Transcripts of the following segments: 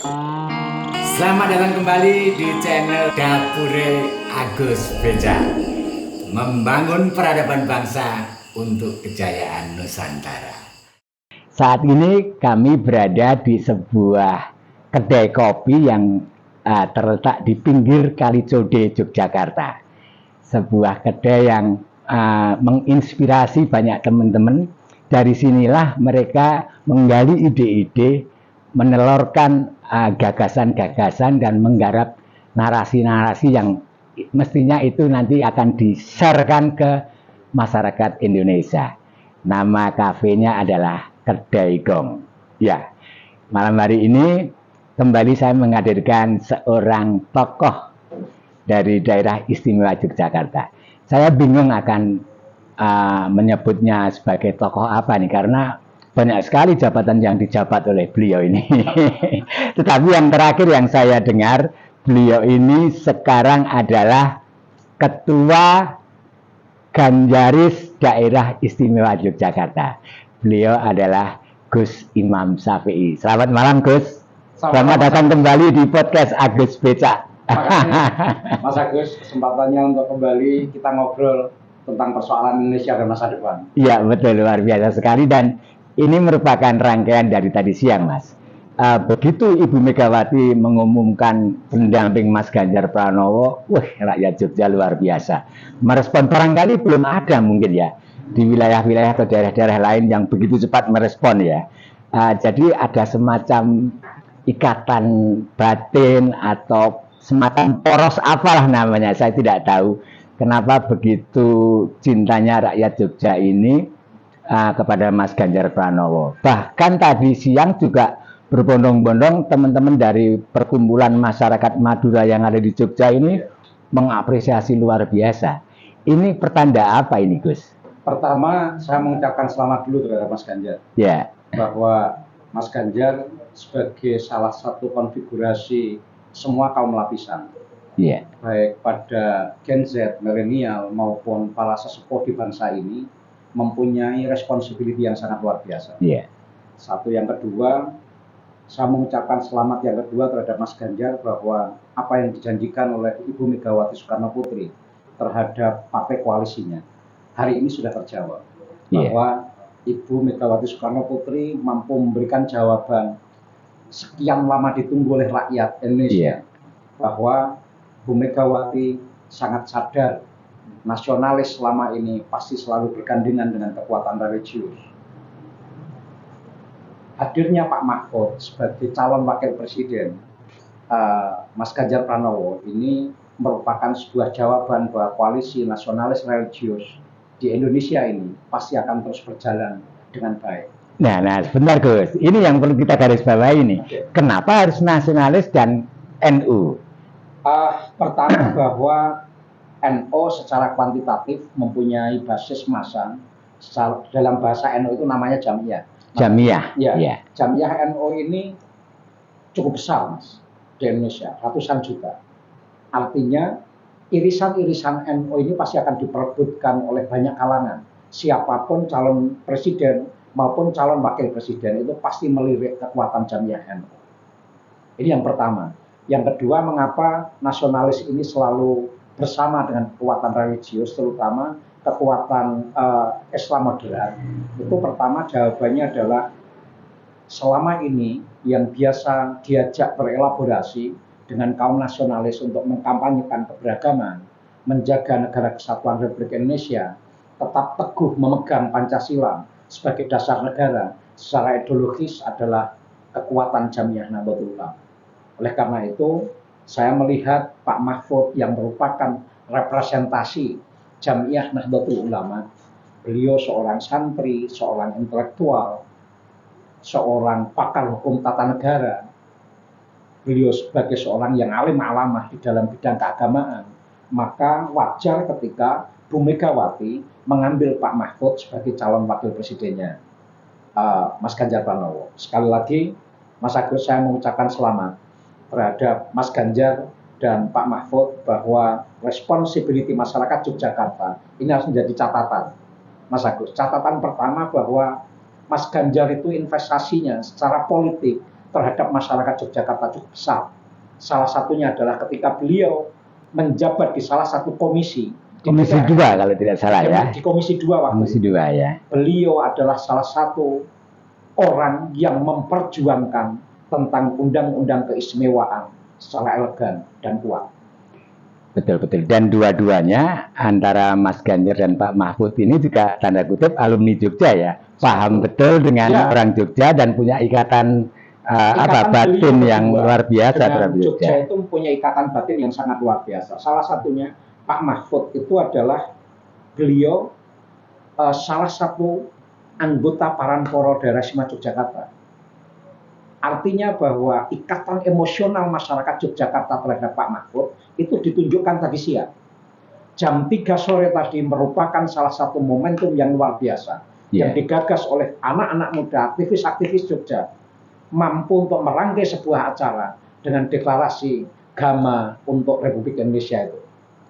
Selamat datang kembali di channel Dapure Agus Beca. Membangun peradaban bangsa untuk kejayaan Nusantara. Saat ini kami berada di sebuah kedai kopi yang terletak di pinggir Kalicode, Yogyakarta. Sebuah kedai yang menginspirasi banyak teman-teman. Dari sinilah mereka menggali ide-ide, menelurkan gagasan-gagasan dan menggarap narasi-narasi yang mestinya itu nanti akan di-sharekan ke masyarakat Indonesia. Nama kafenya adalah Kedai Gong. Ya, malam hari ini kembali saya menghadirkan seorang tokoh dari daerah istimewa Yogyakarta. Saya bingung akan menyebutnya sebagai tokoh apa nih, karena banyak sekali jabatan yang dijabat oleh beliau ini. Tetapi yang terakhir yang saya dengar, beliau ini sekarang adalah Ketua Ganjaris Daerah Istimewa Yogyakarta. Beliau adalah Gus Imam Syafi'i. Selamat malam, Gus. Selamat datang kembali di podcast Agus Beca. Mas Agus, kesempatannya untuk kembali kita ngobrol tentang persoalan Indonesia dan masa depan. Iya, betul, luar biasa sekali, dan ini merupakan rangkaian dari tadi siang, Mas. Begitu Ibu Megawati mengumumkan pendamping Mas Ganjar Pranowo, wah, rakyat Jogja luar biasa. Merespon, barangkali belum ada mungkin ya di wilayah-wilayah atau daerah-daerah lain yang begitu cepat merespon ya. Jadi ada semacam ikatan batin atau semacam poros apalah namanya, saya tidak tahu. Kenapa begitu cintanya rakyat Jogja ini kepada Mas Ganjar Pranowo. Bahkan tadi siang juga berbondong-bondong teman-teman dari perkumpulan masyarakat Madura yang ada di Jogja ini mengapresiasi luar biasa. Ini pertanda apa ini, Gus? Pertama, saya mengucapkan selamat dulu terhadap Mas Ganjar. Ya. Bahwa Mas Ganjar sebagai salah satu konfigurasi semua kaum lapisan. Yeah. Baik pada Gen Z, milenial maupun para sesepuh di bangsa ini mempunyai responsibility yang sangat luar biasa. Yeah. Satu, yang kedua, saya mengucapkan selamat yang kedua terhadap Mas Ganjar bahwa apa yang dijanjikan oleh Ibu Megawati Soekarno Putri terhadap partai koalisinya hari ini sudah terjawab. Yeah. Bahwa Ibu Megawati Soekarno Putri mampu memberikan jawaban sekian lama ditunggu oleh rakyat Indonesia. Yeah. Bahwa Bu Megawati sangat sadar nasionalis selama ini pasti selalu bergandengan dengan kekuatan religius. Hadirnya Pak Mahfud sebagai calon wakil presiden Mas Ganjar Pranowo ini merupakan sebuah jawaban bahwa koalisi nasionalis religius di Indonesia ini pasti akan terus berjalan dengan baik. Nah, sebentar, Gus. Ini yang perlu kita garis bawahi ini. Okay. Kenapa harus nasionalis dan NU? Pertama bahwa NU secara kuantitatif mempunyai basis massa. Dalam bahasa NU itu namanya Jamiah. Jamiah. Ya, yeah. Jamiah NU ini cukup besar, Mas, di Indonesia, ratusan juta. Artinya irisan-irisan NU ini pasti akan diperebutkan oleh banyak kalangan. Siapapun calon presiden maupun calon wakil presiden itu pasti melirik kekuatan Jamiah NU. Ini yang pertama. Yang kedua, mengapa nasionalis ini selalu bersama dengan kekuatan religius, terutama kekuatan Islam moderat. Itu pertama jawabannya adalah selama ini yang biasa diajak berelaborasi dengan kaum nasionalis untuk mengkampanyekan keberagaman, menjaga negara kesatuan Republik Indonesia, tetap teguh memegang Pancasila sebagai dasar negara, secara ideologis adalah kekuatan Jamiah Nahdlatul Ulama. Oleh karena itu, saya melihat Pak Mahfud yang merupakan representasi Jamiah Nahdlatul Ulama, beliau seorang santri, seorang intelektual, seorang pakar hukum tata negara, beliau sebagai seorang yang alim alamah di dalam bidang keagamaan, maka wajar ketika Bu Megawati mengambil Pak Mahfud sebagai calon wakil presidennya Mas Ganjar Pranowo. Sekali lagi, Mas Agus, saya mengucapkan selamat terhadap Mas Ganjar dan Pak Mahfud bahwa responsibility masyarakat Yogyakarta ini harus menjadi catatan, Mas Agus. Catatan pertama bahwa Mas Ganjar itu investasinya secara politik terhadap masyarakat Yogyakarta cukup besar. Salah satunya adalah ketika beliau menjabat di salah satu komisi. Komisi 2 kalau tidak salah ya. Di Komisi 2 waktu Komisi 2 ya. Beliau adalah salah satu orang yang memperjuangkan tentang undang-undang keistimewaan secara elegan dan kuat. Betul. Dan dua-duanya antara Mas Ganjar dan Pak Mahfud ini juga tanda kutip alumni Jogja ya. Paham betul dengan orang Jogja dan punya ikatan batin yang luar biasa terhadap Jogja. Jogja itu mempunyai ikatan batin yang sangat luar biasa. Salah satunya Pak Mahfud itu adalah beliau salah satu anggota Paranporo Daerah Istimewa Yogyakarta. Artinya bahwa ikatan emosional masyarakat Yogyakarta terhadap Pak Mahfud itu ditunjukkan tadi siang. Jam 3 sore tadi merupakan salah satu momentum yang luar biasa yang digagas oleh anak-anak muda, aktivis-aktivis Jogja, mampu untuk merangkai sebuah acara dengan deklarasi Gama untuk Republik Indonesia itu.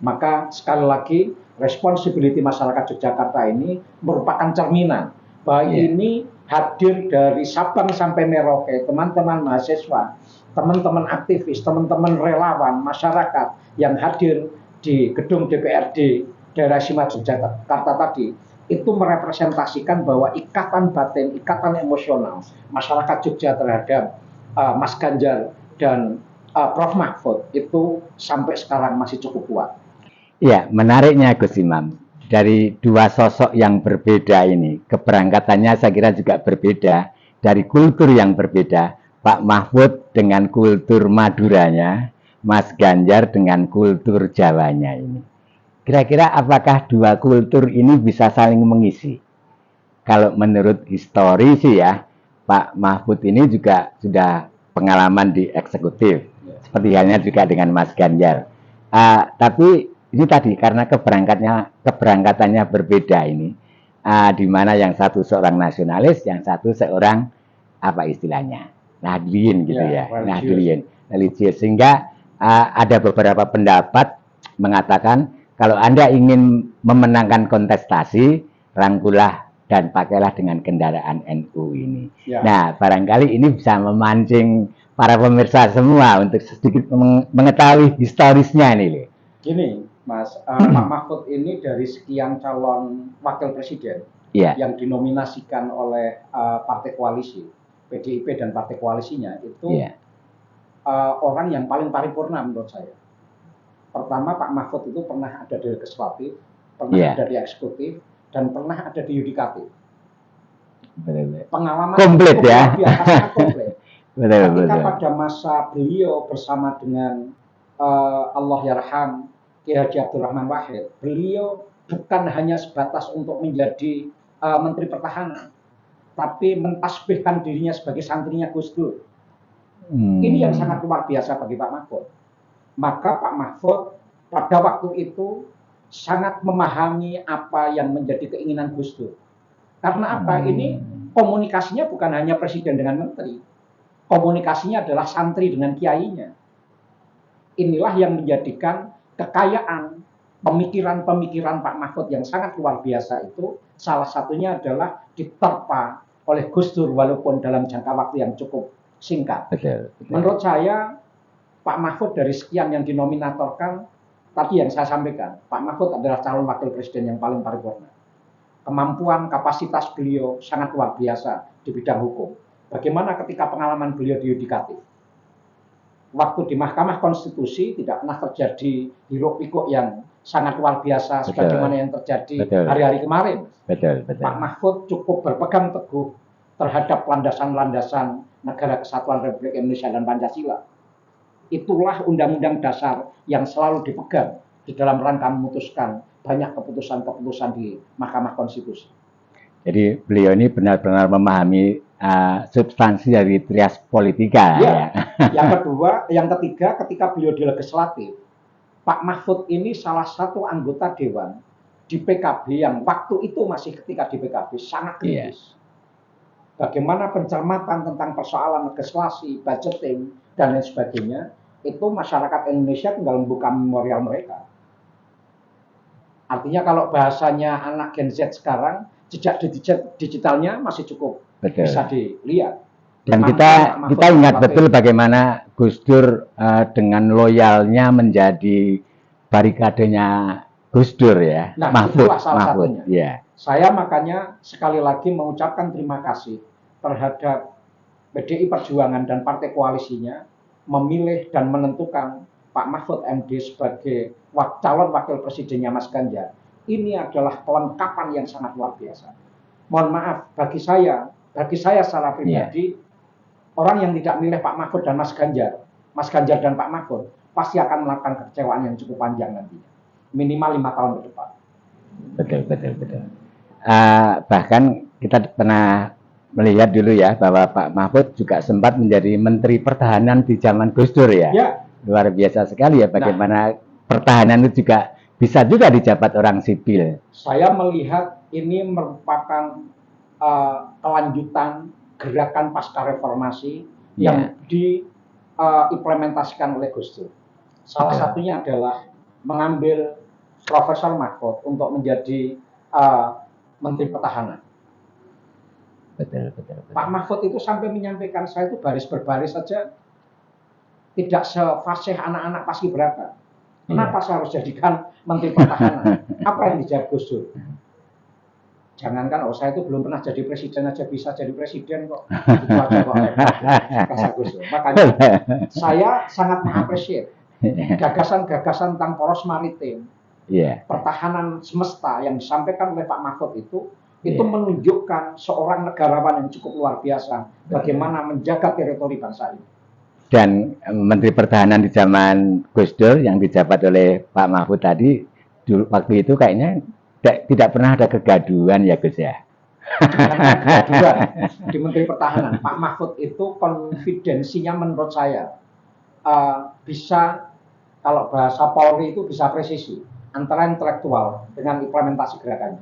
Maka sekali lagi responsibility masyarakat Yogyakarta ini merupakan cerminan bahwa ini hadir dari Sabang sampai Merauke, teman-teman mahasiswa, teman-teman aktivis, teman-teman relawan, masyarakat yang hadir di gedung DPRD Daerah Istimewa Yogyakarta tadi, itu merepresentasikan bahwa ikatan batin, ikatan emosional masyarakat Jogja terhadap Mas Ganjar dan Prof. Mahfud itu sampai sekarang masih cukup kuat. Iya, menariknya Gus Imam. Dari dua sosok yang berbeda ini, keberangkatannya saya kira juga berbeda, dari kultur yang berbeda. Pak Mahfud dengan kultur Maduranya, Mas Ganjar dengan kultur Jawanya ini. Kira-kira apakah dua kultur ini bisa saling mengisi? Kalau menurut histori sih ya, Pak Mahfud ini juga sudah pengalaman di eksekutif, seperti halnya juga dengan Mas Ganjar. Tapi ini tadi karena keberangkatannya berbeda ini, di mana yang satu seorang nasionalis, yang satu seorang apa istilahnya Nahdliyin gitu ya, Nahdliyin, religius. Sehingga ada beberapa pendapat mengatakan kalau Anda ingin memenangkan kontestasi, rangkulah dan pakailah dengan kendaraan NU ini. Nah, barangkali ini bisa memancing para pemirsa semua untuk sedikit mengetahui historisnya ini. Gini, Mas, Pak Mahfud ini dari sekian calon wakil presiden yang dinominasikan oleh partai koalisi, PDIP dan partai koalisinya, itu orang yang paling paripurna menurut saya. Pertama, Pak Mahfud itu pernah ada di legislatif, pernah ada di eksekutif, dan pernah ada di yudikatif. Pengalaman komplit ya. Sangat komplit. Ketika betul. pada masa beliau bersama dengan Allahyarham Kiai Haji Abdurrahman Wahid, beliau bukan hanya sebatas untuk menjadi Menteri Pertahanan, tapi mentasbihkan dirinya sebagai santrinya Gus Dur. Ini yang sangat luar biasa bagi Pak Mahfud. Maka Pak Mahfud pada waktu itu sangat memahami apa yang menjadi keinginan Gus Dur. Karena apa? Ini komunikasinya bukan hanya presiden dengan menteri, komunikasinya adalah santri dengan kiainya. Inilah yang menjadikan kekayaan pemikiran-pemikiran Pak Mahfud yang sangat luar biasa itu, salah satunya adalah diterpa oleh Gus Dur walaupun dalam jangka waktu yang cukup singkat. Betul. Menurut saya Pak Mahfud dari sekian yang dinominatorkan, tadi yang saya sampaikan, Pak Mahfud adalah calon wakil presiden yang paling paripurna. Kemampuan, kapasitas beliau sangat luar biasa di bidang hukum. Bagaimana ketika pengalaman beliau di yudikatif? Waktu di Mahkamah Konstitusi tidak pernah terjadi hiruk-pikuk yang sangat luar biasa sebagaimana yang terjadi hari-hari kemarin. Pak Mahfud cukup berpegang teguh terhadap landasan-landasan Negara Kesatuan Republik Indonesia dan Pancasila. Itulah undang-undang dasar yang selalu dipegang di dalam rangka memutuskan banyak keputusan-keputusan di Mahkamah Konstitusi. Jadi beliau ini benar-benar memahami substansi dari trias politika. Ya. Yang ketiga, ketika beliau di legislatif, Pak Mahfud ini salah satu anggota dewan di PKB yang waktu itu masih ketika di PKB sangat kritis. Bagaimana pencermatan tentang persoalan legislasi, budgeting, dan lain sebagainya, itu masyarakat Indonesia tinggal membuka memorial mereka. Artinya kalau bahasanya anak Gen Z sekarang, jejak digitalnya masih cukup bisa dilihat. Dan Mantan Pak kita Mahfud ingat MD. betul bagaimana Gus Dur dengan loyalnya menjadi barikadenya Gus Dur ya. Nah, Mahfud, itulah salah Mahfud. satunya. Ya. Saya makanya sekali lagi mengucapkan terima kasih terhadap PDI Perjuangan dan partai koalisinya memilih dan menentukan Pak Mahfud MD sebagai calon wakil presidennya Mas Ganjar. Ini adalah kelengkapan yang sangat luar biasa. Mohon maaf, bagi saya secara pribadi, orang yang tidak milih Pak Mahfud dan Mas Ganjar dan Pak Mahfud, pasti akan melakukan kekecewaan yang cukup panjang nantinya. Minimal 5 tahun ke depan. Betul. Bahkan kita pernah melihat dulu ya bahwa Pak Mahfud juga sempat menjadi Menteri Pertahanan di zaman Gus Dur ya. Luar biasa sekali ya bagaimana pertahanan itu juga bisa juga dijabat orang sipil. Saya melihat ini merupakan kelanjutan gerakan pasca reformasi yang diimplementasikan oleh Gus Dur. Salah satunya adalah mengambil Profesor Mahfud untuk menjadi Menteri Pertahanan. Betul. Pak Mahfud itu sampai menyampaikan, saya itu baris berbaris saja tidak sefasih anak-anak paskibraka. Kenapa saya harus jadikan Menteri Pertahanan? Apa yang dijawab Gus Dur? Jangankan, saya itu belum pernah jadi presiden aja bisa jadi presiden kok. Itu aja kok. Kata Gus Dur. Makanya saya sangat mengapresiasi gagasan-gagasan tentang poros maritim, pertahanan semesta yang disampaikan oleh Pak Mahfud itu menunjukkan seorang negarawan yang cukup luar biasa bagaimana menjaga teritori bangsa ini. Dan Menteri Pertahanan di zaman Gus Dur yang dijabat oleh Pak Mahfud tadi, dulu waktu itu kayaknya tidak pernah ada kegaduhan ya Gus ya. Kegaduhan di Menteri Pertahanan. Pak Mahfud itu konfidensinya menurut saya bisa, kalau bahasa Polri itu bisa presisi antara intelektual dengan implementasi gerakannya.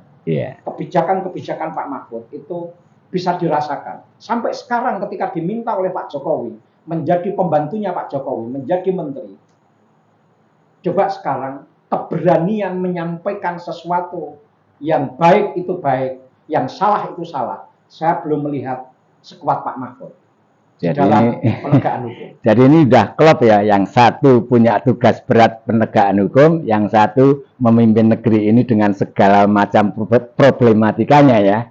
Kebijakan-kebijakan Pak Mahfud itu bisa dirasakan. Sampai sekarang ketika diminta oleh Pak Jokowi menjadi pembantunya Pak Jokowi, menjadi menteri. Coba sekarang keberanian menyampaikan sesuatu yang baik itu baik, yang salah itu salah. Saya belum melihat sekuat Pak Mahfud dalam penegakan hukum. Jadi ini udah klop ya, yang satu punya tugas berat penegakan hukum, yang satu memimpin negeri ini dengan segala macam problematikanya ya.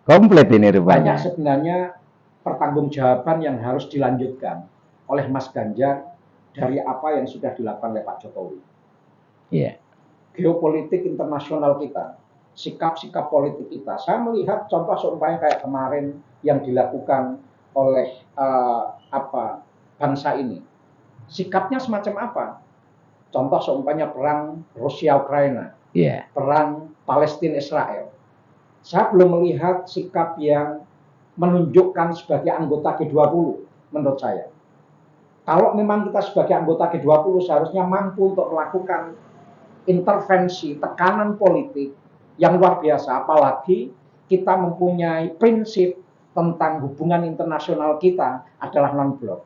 Komplit ini rupanya. Banyak sebenarnya pertanggungjawaban yang harus dilanjutkan oleh Mas Ganjar dari apa yang sudah dilakukan oleh Pak Jokowi. Geopolitik internasional kita, sikap-sikap politik kita. Saya melihat contoh seumpamanya kayak kemarin yang dilakukan oleh bangsa ini. Sikapnya semacam apa? Contoh seumpamanya perang Rusia-Ukraina, perang Palestina-Israel. Saya belum melihat sikap yang menunjukkan sebagai anggota G20 menurut saya. Kalau memang kita sebagai anggota G20 seharusnya mampu untuk melakukan intervensi, tekanan politik yang luar biasa, apalagi kita mempunyai prinsip tentang hubungan internasional kita adalah non-blok.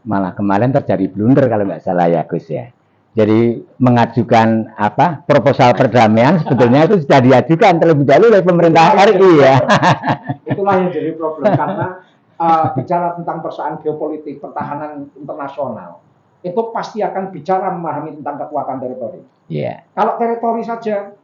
Malah kemarin terjadi blunder kalau nggak salah ya Gus ya. Jadi mengajukan proposal perdamaian sebetulnya itu sudah diajukan terlebih dahulu oleh pemerintah RI ya. Itulah yang jadi problem karena bicara tentang persoalan geopolitik pertahanan internasional itu pasti akan bicara memahami tentang kekuatan teritori. Kalau teritori saja,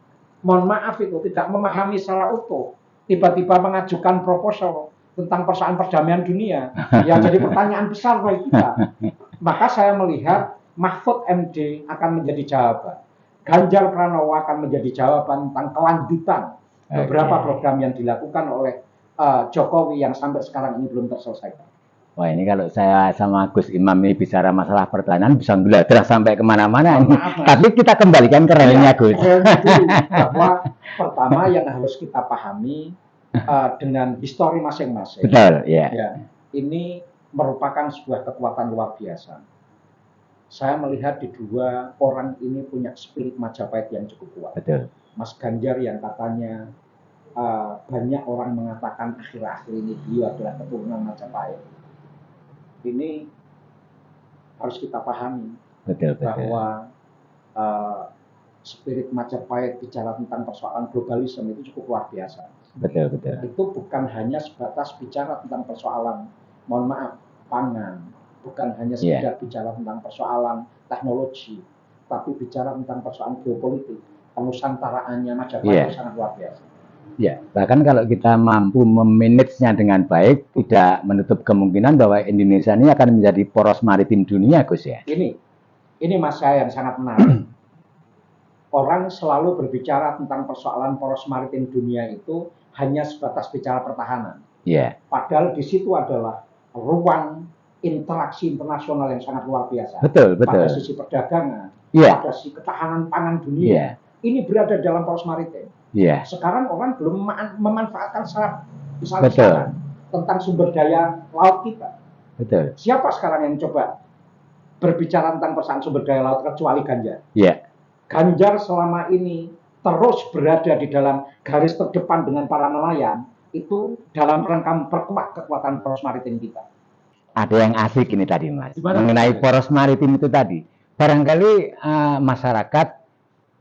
mohon maaf itu tidak memahami secara utuh, tiba-tiba mengajukan proposal tentang persoalan perdamaian dunia, ya jadi pertanyaan besar bagi kita. Maka saya melihat Mahfud MD akan menjadi jawaban, Ganjar Pranowo akan menjadi jawaban tentang kelanjutan beberapa program yang dilakukan oleh Jokowi yang sampai sekarang ini belum terselesaikan. Wah ini kalau saya sama Gus Imam ini bicara masalah pertahanan bisa belajar sampai kemana-mana. Tapi kita kembalikan ke relnya Gus. Bahwa pertama yang harus kita pahami dengan histori masing-masing. Betul, ya. Ini merupakan sebuah kekuatan luar biasa. Saya melihat di dua orang ini punya spirit Majapahit yang cukup kuat. Betul. Mas Ganjar yang katanya banyak orang mengatakan akhir-akhir ini beliau adalah keturunan Majapahit. Ini harus kita pahami bahwa spirit Majapahit bicara tentang persoalan globalisme itu cukup luar biasa. Betul, betul. Itu bukan hanya sebatas bicara tentang persoalan, mohon maaf, pangan, bukan hanya sekedar bicara tentang persoalan teknologi, tapi bicara tentang persoalan geopolitik. Penusantaraannya Majapahit itu sangat luar biasa. Ya, bahkan kalau kita mampu memanagenya dengan baik, tidak menutup kemungkinan bahwa Indonesia ini akan menjadi poros maritim dunia, Gus ya. Ini Mas saya yang sangat menarik. Orang selalu berbicara tentang persoalan poros maritim dunia itu hanya sebatas bicara pertahanan. Padahal di situ adalah ruang interaksi internasional yang sangat luar biasa. Betul, betul. Pada sisi perdagangan, pada sisi ketahanan pangan dunia, ini berada dalam poros maritim. Sekarang orang belum memanfaatkan secara besar tentang sumber daya laut kita. Betul. Siapa sekarang yang coba berbicara tentang persoalan sumber daya laut kecuali Ganjar? Ganjar selama ini terus berada di dalam garis terdepan dengan para nelayan itu dalam rangka memperkuat kekuatan poros maritim kita. Ada yang asik ini tadi Mas, mengenai poros maritim itu tadi. Barangkali masyarakat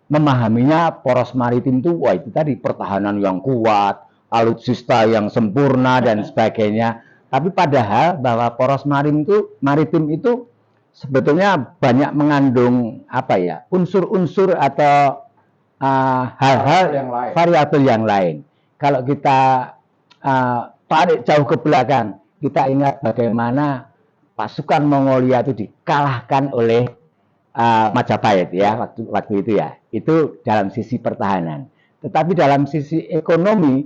memahaminya poros maritim itu, wah itu tadi pertahanan yang kuat, alutsista yang sempurna dan sebagainya. Tapi padahal bahwa poros maritim itu sebetulnya banyak mengandung unsur-unsur atau hal-hal variabel yang lain. Kalau kita tarik jauh ke belakang, kita ingat bagaimana pasukan Mongolia itu dikalahkan oleh Majapahit ya waktu itu ya. Itu dalam sisi pertahanan. Tetapi dalam sisi ekonomi,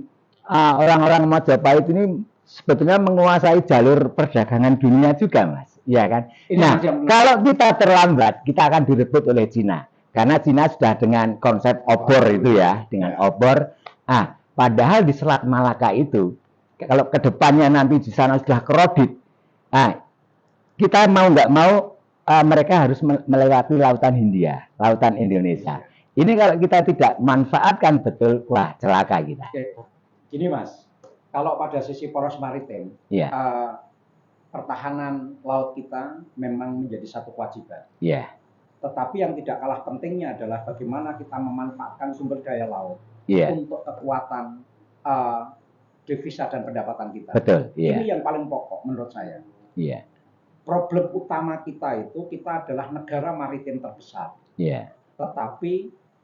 orang-orang Majapahit ini sebetulnya menguasai jalur perdagangan dunia juga, Mas. Ya kan? Nah, kalau kita terlambat, kita akan direbut oleh Cina. Karena Cina sudah dengan konsep obor itu ya, dengan obor. Padahal di Selat Malaka itu, kalau kedepannya nanti di sana sudah krodit, kita mau nggak mau mereka harus melewati lautan Hindia, lautan Indonesia. Ini kalau kita tidak manfaatkan betul, wah celaka kita. Gini Mas, kalau pada sisi poros maritim, pertahanan laut kita memang menjadi satu kewajiban. Tetapi yang tidak kalah pentingnya adalah bagaimana kita memanfaatkan sumber daya laut untuk kekuatan devisa dan pendapatan kita. Betul. Ini yang paling pokok menurut saya. Problem utama kita itu kita adalah negara maritim terbesar. Tetapi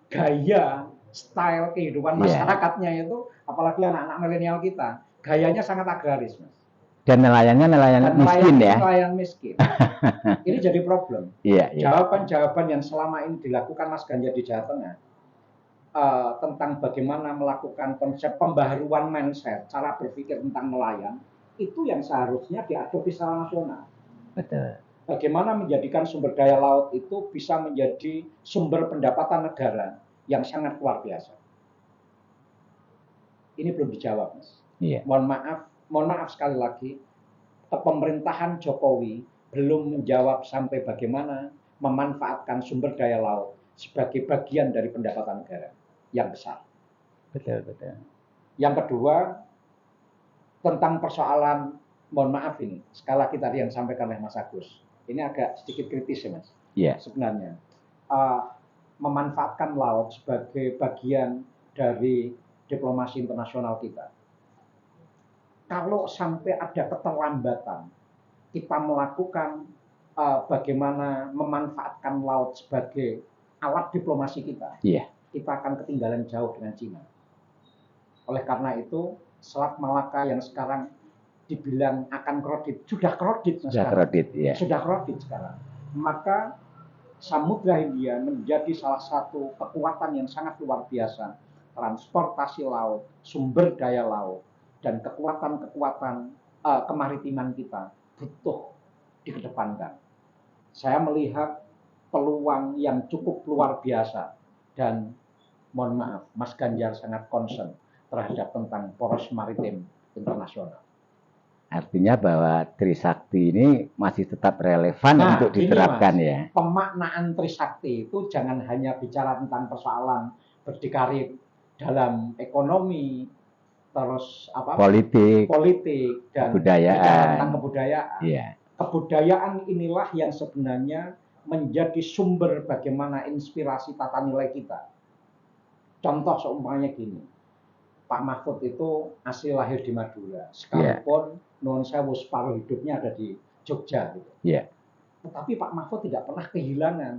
gaya, style kehidupan masyarakatnya itu, apalagi anak-anak milenial kita, gayanya sangat agraris, Mas. Dan nelayannya nelayan miskin ya. Nelayan miskin. Ini jadi problem. Jawaban-jawaban yang selama ini dilakukan Mas Ganjar di Jawa Tengah tentang bagaimana melakukan konsep pembaharuan mindset, cara berpikir tentang nelayan, itu yang seharusnya diadopsi secara nasional. Betul. Bagaimana menjadikan sumber daya laut itu bisa menjadi sumber pendapatan negara yang sangat luar biasa. Ini belum dijawab, Mas. Mohon maaf sekali lagi, pemerintahan Jokowi belum menjawab sampai bagaimana memanfaatkan sumber daya laut sebagai bagian dari pendapatan negara yang besar. Betul. Yang kedua, tentang persoalan, mohon maaf ini, sekali lagi tadi yang disampaikan oleh Mas Agus, ini agak sedikit kritis ya Mas. Sebenarnya, memanfaatkan laut sebagai bagian dari diplomasi internasional kita. Kalau sampai ada keterlambatan, kita melakukan bagaimana memanfaatkan laut sebagai alat diplomasi kita, kita akan ketinggalan jauh dengan Cina. Oleh karena itu, Selat Malaka yang sekarang dibilang akan krodit, sudah krodit sekarang. Maka Samudra Hindia menjadi salah satu kekuatan yang sangat luar biasa. Transportasi laut, sumber daya laut, dan kekuatan-kekuatan kemaritiman kita butuh dikedepankan. Saya melihat peluang yang cukup luar biasa dan mohon maaf, Mas Ganjar sangat concern terhadap tentang poros maritim internasional. Artinya bahwa Trisakti ini masih tetap relevan untuk diterapkan ya. Pemaknaan Trisakti itu jangan hanya bicara tentang persoalan berdikari dalam ekonomi, terus politik dan kebudayaan. Tentang kebudayaan. Kebudayaan inilah yang sebenarnya menjadi sumber bagaimana inspirasi tata nilai kita. Contoh seumpamanya gini, Pak Mahfud itu asli lahir di Madura, sekalipun non sewu separuh hidupnya ada di Jogja. Gitu. Tetapi Pak Mahfud tidak pernah kehilangan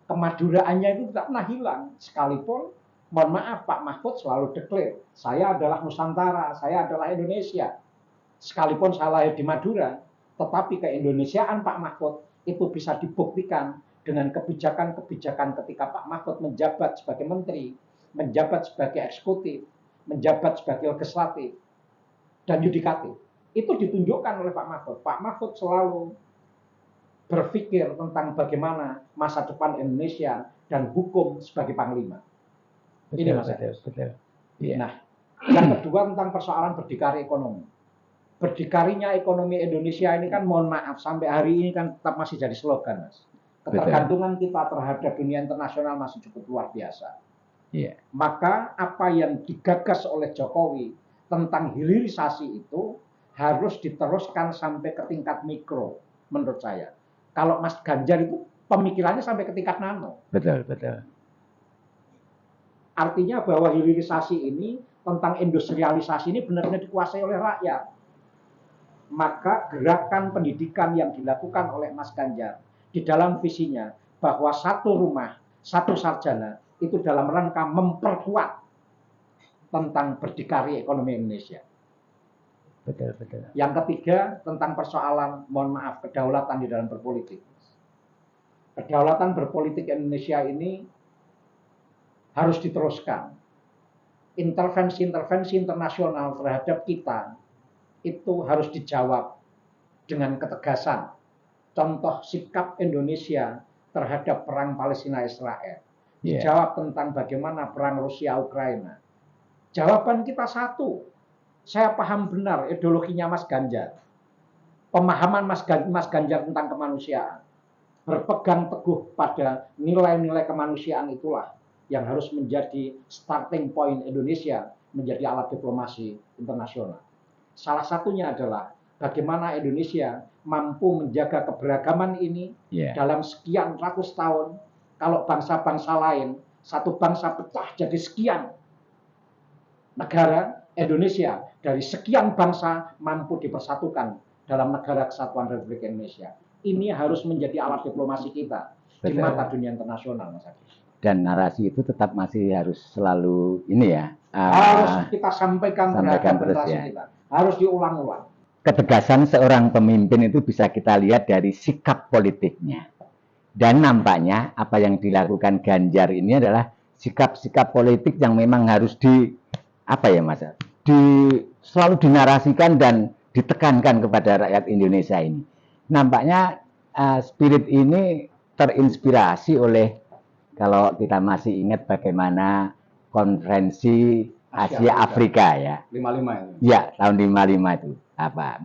kemaduraannya, itu tidak pernah hilang, sekalipun mohon maaf Pak Mahfud selalu declare, saya adalah Nusantara, saya adalah Indonesia. Sekalipun saya lahir di Madura, tetapi keindonesiaan Pak Mahfud itu bisa dibuktikan dengan kebijakan-kebijakan ketika Pak Mahfud menjabat sebagai menteri, menjabat sebagai eksekutif, menjabat sebagai legislatif, dan yudikatif. Itu ditunjukkan oleh Pak Mahfud. Pak Mahfud selalu berpikir tentang bagaimana masa depan Indonesia dan hukum sebagai panglima. Ini Mas. Betul. Nah, yang kedua tentang persoalan berdikari ekonomi. Berdikarinya ekonomi Indonesia ini kan mohon maaf sampai hari ini kan tetap masih jadi slogan, Mas. Ketergantungan kita terhadap dunia internasional masih cukup luar biasa. Maka apa yang digagas oleh Jokowi tentang hilirisasi itu harus diteruskan sampai ke tingkat mikro menurut saya. Kalau Mas Ganjar itu pemikirannya sampai ke tingkat nano. Betul. Artinya bahwa hilirisasi ini tentang industrialisasi ini benar-benar dikuasai oleh rakyat. Maka gerakan pendidikan yang dilakukan oleh Mas Ganjar di dalam visinya bahwa satu rumah, satu sarjana itu dalam rangka memperkuat tentang berdikari ekonomi Indonesia. Betul. Yang ketiga tentang persoalan, mohon maaf, kedaulatan di dalam berpolitik. Kedaulatan berpolitik Indonesia ini harus diteruskan. Intervensi-intervensi internasional terhadap kita itu harus dijawab dengan ketegasan. Contoh sikap Indonesia terhadap perang Palestina-Israel. Dijawab tentang bagaimana perang Rusia-Ukraina. Jawaban kita satu. Saya paham benar ideologinya Mas Ganjar. Pemahaman Mas Ganjar tentang kemanusiaan. Berpegang teguh pada nilai-nilai kemanusiaan itulah yang harus menjadi starting point Indonesia menjadi alat diplomasi internasional. Salah satunya adalah bagaimana Indonesia mampu menjaga keberagaman ini dalam sekian ratus tahun. Kalau bangsa-bangsa lain, satu bangsa pecah jadi sekian negara, Indonesia dari sekian bangsa mampu dipersatukan dalam negara kesatuan Republik Indonesia. Ini harus menjadi alat diplomasi kita di mata dunia internasional, Mas Adi. Dan narasi itu tetap masih harus selalu ini ya. Harus kita sampaikan terhadap generasi kita. Harus diulang-ulang. Ketegasan seorang pemimpin itu bisa kita lihat dari sikap politiknya. Dan nampaknya apa yang dilakukan Ganjar ini adalah sikap-sikap politik yang memang harus selalu dinarasikan dan ditekankan kepada rakyat Indonesia ini. Nampaknya spirit ini terinspirasi oleh, kalau kita masih ingat bagaimana konferensi Asia Afrika ya. 55 itu. Ya, tahun 55 itu.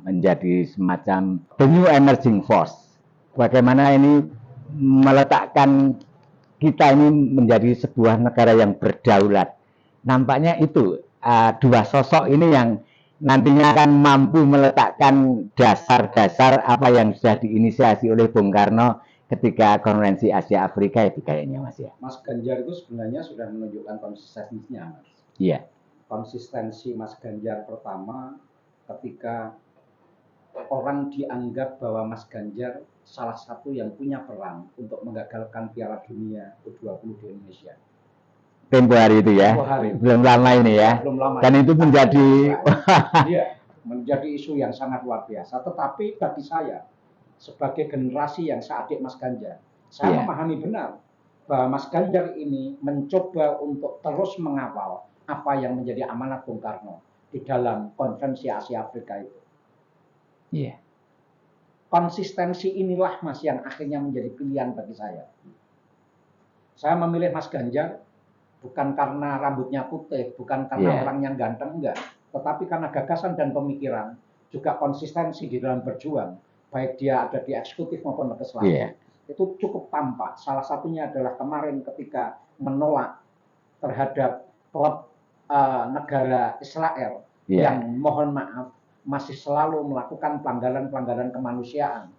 Menjadi semacam the new emerging force. Bagaimana ini meletakkan kita ini menjadi sebuah negara yang berdaulat. Nampaknya itu dua sosok ini yang nantinya akan mampu meletakkan dasar-dasar apa yang sudah diinisiasi oleh Bung Karno ketika konferensi Asia Afrika itu kayaknya, Mas ya. Mas Ganjar itu sebenarnya sudah menunjukkan konsistensinya, Mas. Iya. Konsistensi Mas Ganjar pertama ketika orang dianggap bahwa Mas Ganjar salah satu yang punya peran untuk menggagalkan Piala Dunia U20 di Indonesia. Tempo hari itu ya. Belum lama ini ya. Belum lama. Dan itu menjadi menjadi isu yang sangat luar biasa. Tetapi bagi saya sebagai generasi yang seadik Mas Ganjar, saya memahami benar bahwa Mas Ganjar ini mencoba untuk terus mengawal apa yang menjadi amanat Bung Karno di dalam konferensi Asia Afrika itu. Iya. Konsistensi inilah, Mas, yang akhirnya menjadi pilihan bagi saya. Saya memilih Mas Ganjar bukan karena rambutnya putih, bukan karena orangnya ganteng, enggak. Tetapi karena gagasan dan pemikiran, juga konsistensi di dalam berjuang, baik dia ada di eksekutif maupun legislatif. Itu cukup tampak. Salah satunya adalah kemarin ketika menolak terhadap klub negara Israel yang mohon maaf masih selalu melakukan pelanggaran-pelanggaran kemanusiaan.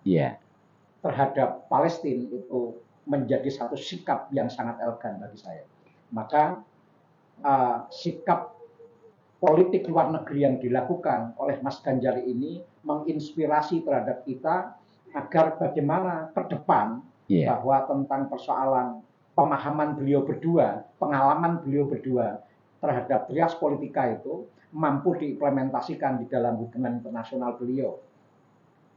terhadap Palestina itu menjadi satu sikap yang sangat elegan bagi saya. Maka sikap politik luar negeri yang dilakukan oleh Mas Ganjar ini menginspirasi terhadap kita agar bagaimana ke depan bahwa tentang persoalan pemahaman beliau berdua, pengalaman beliau berdua terhadap trias politika itu mampu diimplementasikan di dalam hubungan internasional beliau.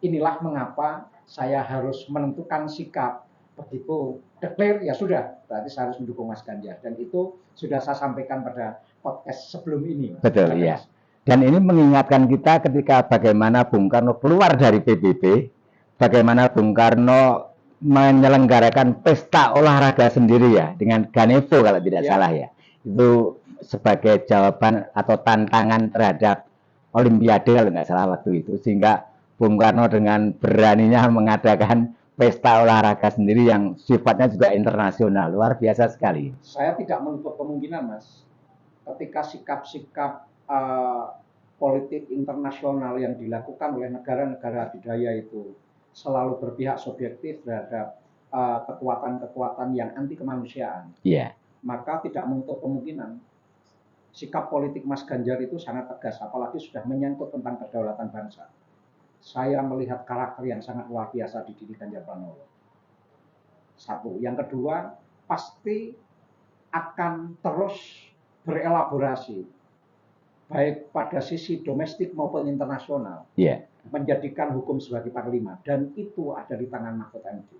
Inilah mengapa saya harus menentukan sikap. Begitu declare, ya sudah, berarti saya harus mendukung Mas Ganjar. Dan itu sudah saya sampaikan pada podcast sebelum ini. Betul, ya. Dan ini mengingatkan kita ketika bagaimana Bung Karno keluar dari PBB, bagaimana Bung Karno menyelenggarakan pesta olahraga sendiri ya, dengan Ganevo kalau tidak salah ya. Itu sebagai jawaban atau tantangan terhadap Olimpiade kalau nggak salah waktu itu. Sehingga Bung Karno dengan beraninya mengadakan pesta olahraga sendiri yang sifatnya juga internasional. Luar biasa sekali. Saya tidak menutup kemungkinan, Mas, ketika sikap-sikap politik internasional yang dilakukan oleh negara-negara adidaya itu selalu berpihak subjektif terhadap kekuatan-kekuatan yang anti kemanusiaan. Maka tidak menutup kemungkinan sikap politik Mas Ganjar itu sangat tegas, apalagi sudah menyangkut tentang kedaulatan bangsa. Saya melihat karakter yang sangat luar biasa di diri Ganjar Pranowo. Satu. Yang kedua, pasti akan terus berelaborasi, baik pada sisi domestik maupun internasional, menjadikan hukum sebagai panglima. Dan itu ada di tangan Mahfud MD.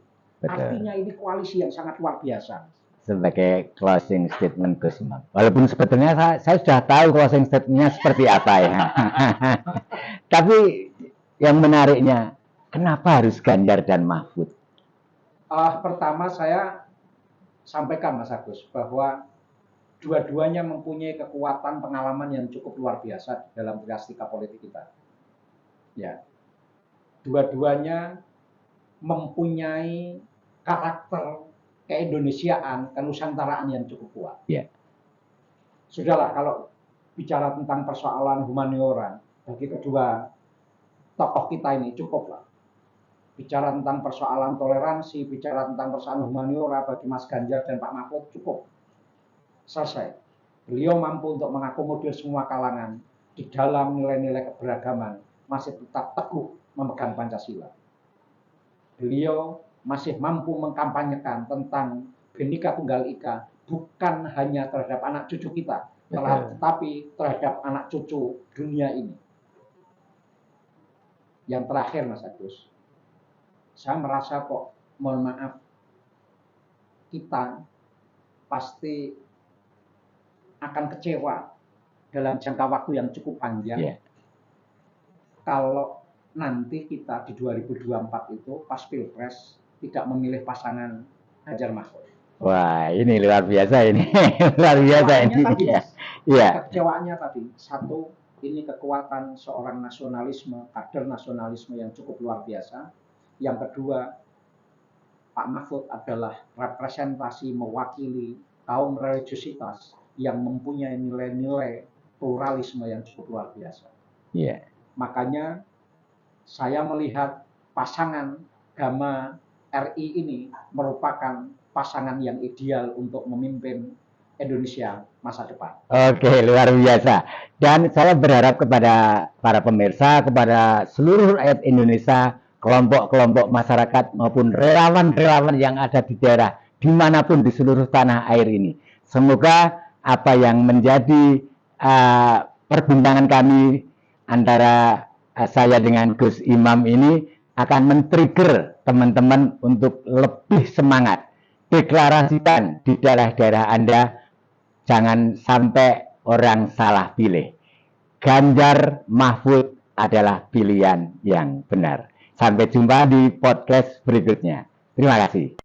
Artinya ini koalisi yang sangat luar biasa. Sebagai closing statement Gus Imam. Walaupun sebetulnya saya sudah tahu closing statementnya seperti apa ya. Tapi yang menariknya, kenapa harus Ganjar dan Mahfud? Pertama saya sampaikan Mas Agus bahwa dua-duanya mempunyai kekuatan pengalaman yang cukup luar biasa dalam drastika politik kita. Ya, dua-duanya mempunyai karakter keindonesiaan, kenusantaraan yang cukup kuat. Sudahlah, kalau bicara tentang persoalan humaniora, bagi kedua tokoh kita ini cukuplah. Bicara tentang persoalan toleransi, bicara tentang persoalan humaniora bagi Mas Ganjar dan Pak Mahfud cukup. Selesai. Beliau mampu untuk mengakomodir semua kalangan di dalam nilai-nilai keberagaman, masih tetap teguh memegang Pancasila. Beliau masih mampu mengkampanyekan tentang Bhinneka Tunggal Ika bukan hanya terhadap anak cucu kita, tetapi terhadap anak cucu dunia ini. Yang terakhir Mas Agus, saya merasa kok, mohon maaf, kita pasti akan kecewa dalam jangka waktu yang cukup panjang kalau nanti kita di 2024 itu pas Pilpres tidak memilih pasangan Ganjar Mahfud. Wah, ini luar biasa ini. Luar biasa ini. Kecewaannya tadi, satu, ini kekuatan seorang nasionalisme, kader nasionalisme yang cukup luar biasa. Yang kedua, Pak Mahfud adalah representasi mewakili kaum religiositas yang mempunyai nilai-nilai pluralisme yang cukup luar biasa. Makanya saya melihat pasangan Gama RI ini merupakan pasangan yang ideal untuk memimpin Indonesia masa depan. Oke, luar biasa. Dan saya berharap kepada para pemirsa, kepada seluruh rakyat Indonesia, kelompok-kelompok masyarakat maupun relawan-relawan yang ada di daerah dimanapun di seluruh tanah air ini. Semoga apa yang menjadi perbincangan kami antara saya dengan Gus Imam ini akan men-trigger teman-teman untuk lebih semangat. Deklarasikan di daerah-daerah Anda, jangan sampai orang salah pilih. Ganjar Mahfud adalah pilihan yang benar. Sampai jumpa di podcast berikutnya. Terima kasih.